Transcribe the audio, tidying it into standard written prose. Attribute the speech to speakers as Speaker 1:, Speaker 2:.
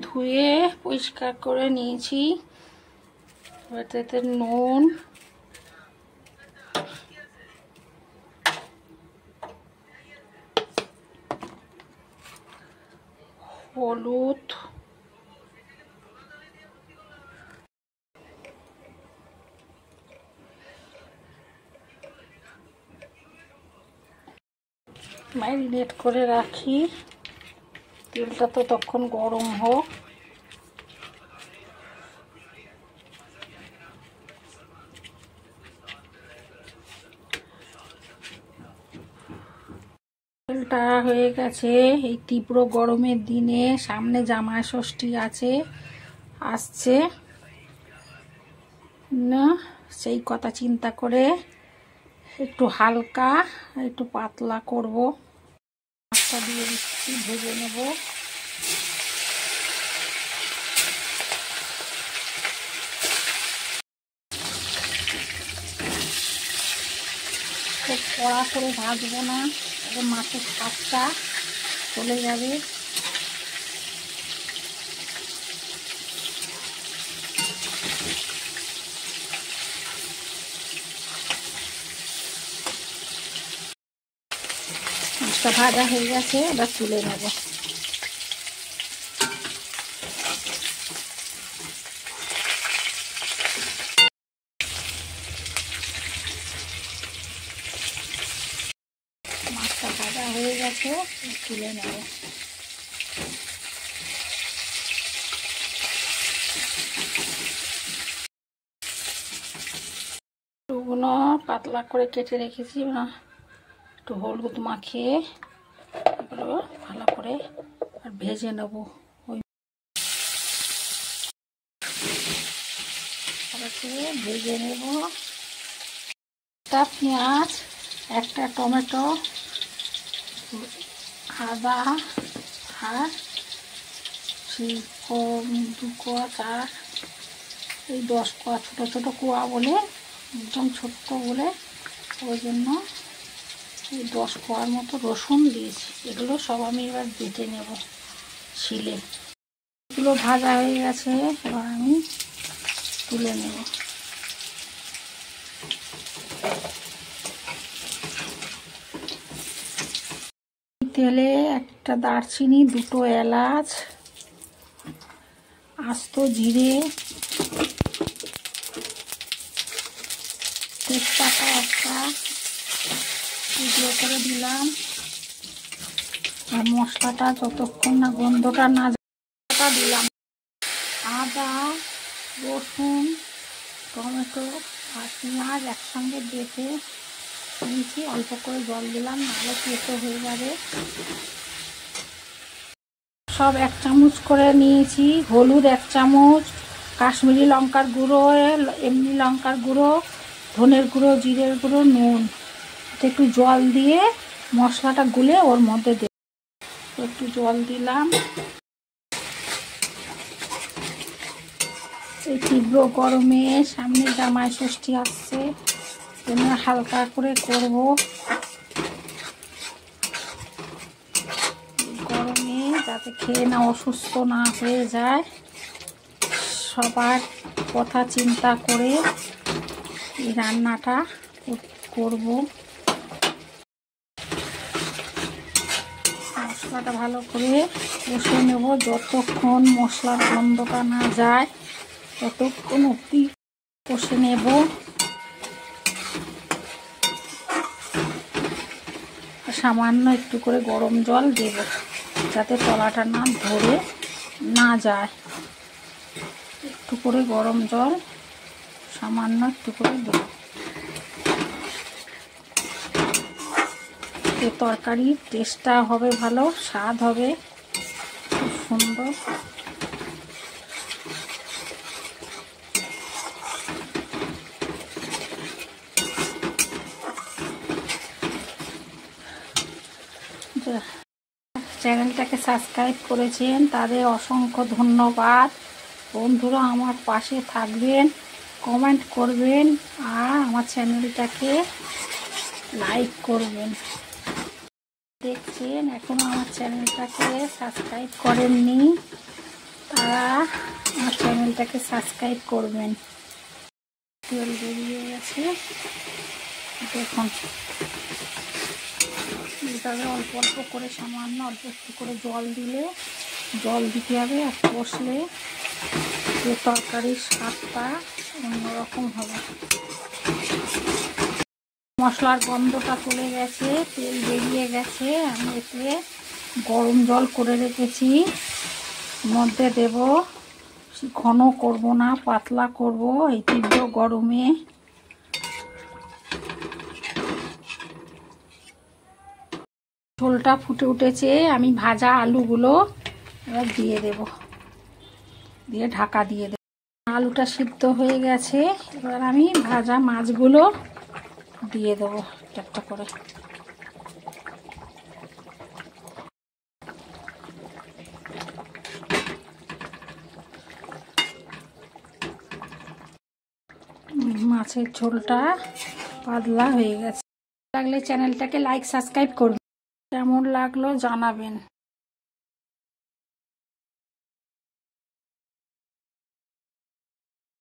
Speaker 1: ধুয়ে পরিষ্কার করে নিয়েছি। এতে নুন, হলুদ, ম্যারিনেট করে রাখি। তেলটা তো তখন গরম হোক। তেলটা হয়ে গেছে। এই তীব্র গরমের দিনে সামনে জামাই ষষ্ঠী আসছে না, সেই কথা চিন্তা করে একটু হালকা একটু পাতলা করব। মাছটা দিয়ে দিচ্ছি, ভেজে নেব। খুব কড়া করে ভাজবো না, মাছের স্বাদটা চলে যাবে। মাছটা ভাজা হয়ে গেছে, এবার তুলে নেব। মাছটা ভাজা হয়ে গেছে, তুলে নেব। শুকনো পাতলা করে কেটে রেখেছি, একটু হলুদ মাখিয়ে এগুলো ভালো করে আর ভেজে নেব। ওই ভেজে নেব। একটা পেঁয়াজ, একটা টমেটো, আদা আর দু কোয়া চার, এই 10 কোয়া, ছোটো ছোটো কোয়া বলে, একদম ছোট্ট বলে, ওই জন্য এই 10 কোয়ার মতো রসুন দিয়েছি। এগুলো সব আমি এবার বেটে নেব শিলে। এগুলো ভাজা হয়ে গেছে, এবার আমি তুলে নেব। তেলে একটা দারচিনি, 2টো এলাচ, আস্ত জিরে, তেজপাতা একটা, এগুলো করে দিলাম। আর মশলাটা যতক্ষণ না গন্ধটা না দিলাম। আদা, রসুন, টমেটো আর পেঁয়াজ একসঙ্গে বেটে নিয়েছি। অল্প করে জল দিলাম, নাহলে তেতো হয়ে যাবে। সব 1 চামচ করে নিয়েছি। হলুদ 1 চামচ, কাশ্মীরি লঙ্কার গুঁড়ো, এমনি লঙ্কার গুঁড়ো, ধনের গুঁড়ো, জিরের গুঁড়ো, নুন। একটু জল দিয়ে মশলাটা গুলে ওর মধ্যে দেব। একটু জল দিলাম। এই তীব্র গরমে সামনে জামাই ষষ্ঠী আসছে, জন্য হালকা করে করব। গরমে যাতে খেয়ে না অসুস্থ না হয়ে যায়, সবার কথা চিন্তা করে এই রান্নাটা করব। মশলাটা ভালো করে কষে নেব। যতক্ষণ মশলার গন্ধটা না যায় ততক্ষণ অবধি কষে নেব। সামান্য একটু করে গরম জল দেব, যাতে তলাটা না ধরে না যায়। একটু করে গরম জল সামান্য একটু করে দেব। এই তরকারির টেস্টটা হবে ভালো, স্বাদ হবে খুব সুন্দর। চ্যানেলটাকে সাবস্ক্রাইব করেছেন তাদের অসংখ্য ধন্যবাদ। বন্ধুরা আমার পাশে থাকবেন, কমেন্ট করবেন আর আমার চ্যানেলটাকে লাইক করবেন। দেখছেন এখনো আমার চ্যানেলটাকে সাবস্ক্রাইব করেননি, তারা আমার চ্যানেলটাকে সাবস্ক্রাইব করবেন। তেল বেরিয়ে গেছে, দেখুন এটাকে অল্প অল্প করে সামান্য অল্প একটু করে জল দিতে হবে। আর কষলে যে তরকারির স্বাদটা অন্যরকম হবে। মশলার গন্ধটা চলে গেছে, তেল বেরিয়ে গেছে। আমি এতে গরম জল করে রেখেছি, মধ্যে দেব। ঘন করব না, পাতলা করব এই তীব্র গরমে। ঝোলটা ফুটে উঠেছে, আমি ভাজা আলুগুলো এবার দিয়ে দেব, দিয়ে ঢাকা দিয়ে দেব। আলুটা সিদ্ধ হয়ে গেছে, এবার আমি ভাজা মাছগুলো দিয়ে দেবো একটা করে। মাছের ঝোলটা পাতলা হয়ে গেছে। লাগলে চ্যানেলটাকে লাইক সাবস্ক্রাইব করবেন, কেমন লাগলো জানাবেন।